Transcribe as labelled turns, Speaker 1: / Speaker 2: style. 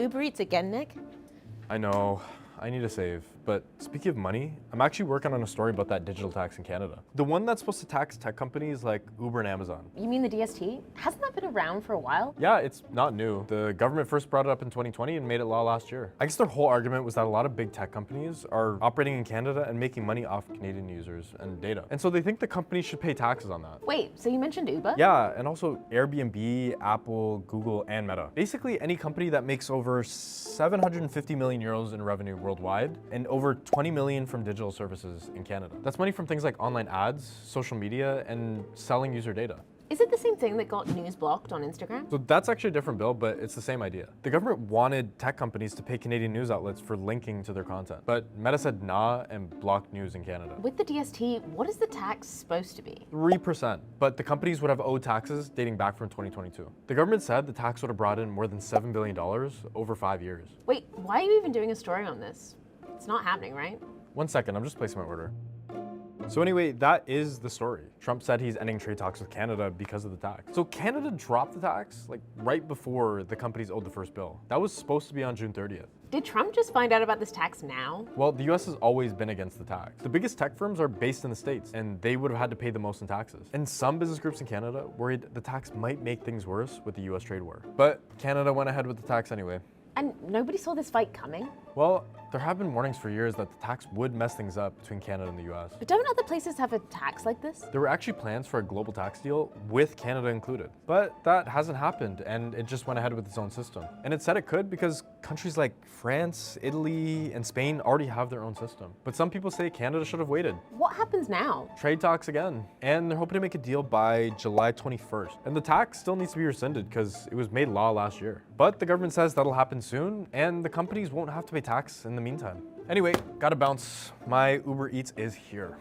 Speaker 1: Uber Eats again, Nick?
Speaker 2: I know, I need to save. But speaking of money, I'm actually working on a story about that digital tax in Canada. The one that's supposed to tax tech companies like Uber and Amazon.
Speaker 1: You mean the DST? Hasn't that been around for a while?
Speaker 2: Yeah, it's not new. The government first brought it up in 2020 and made it law last year. I guess their whole argument was that a lot of big tech companies are operating in Canada and making money off Canadian users and data. And so they think the companies should pay taxes on that.
Speaker 1: Wait, so you mentioned Uber?
Speaker 2: Yeah, and also Airbnb, Apple, Google, and Meta. Basically any company that makes over 750 million euros in revenue worldwide and over 20 million from digital services in Canada. That's money from things like online ads, social media, and selling user data.
Speaker 1: Is it the same thing that got news blocked on Instagram?
Speaker 2: So that's actually a different bill, but it's the same idea. The government wanted tech companies to pay Canadian news outlets for linking to their content, but Meta said nah and blocked news in Canada.
Speaker 1: With the DST, what is the tax supposed to be?
Speaker 2: 3%, but the companies would have owed taxes dating back from 2022. The government said the tax would have brought in more than $7 billion over 5 years.
Speaker 1: Wait, why are you even doing a story on this? It's not happening, right?
Speaker 2: 1 second, I'm just placing my order. So anyway, that is the story. Trump said he's ending trade talks with Canada because of the tax. So Canada dropped the tax like right before the companies owed the first bill. That was supposed to be on June 30th.
Speaker 1: Did Trump just find out about this tax now?
Speaker 2: Well, the US has always been against the tax. The biggest tech firms are based in the States, and they would have had to pay the most in taxes. And some business groups in Canada worried the tax might make things worse with the US trade war. But Canada went ahead with the tax anyway.
Speaker 1: And nobody saw this fight coming?
Speaker 2: Well, there have been warnings for years that the tax would mess things up between Canada and the US.
Speaker 1: But don't other places have a tax like this?
Speaker 2: There were actually plans for a global tax deal with Canada included. But that hasn't happened, and it just went ahead with its own system. And it said it could because countries like France, Italy, and Spain already have their own system. But some people say Canada should have waited.
Speaker 1: What happens now?
Speaker 2: Trade talks again. And they're hoping to make a deal by July 21st. And the tax still needs to be rescinded because it was made law last year. But the government says that'll happen soon, and the companies won't have to pay tax in the meantime. Anyway, gotta bounce. My Uber Eats is here.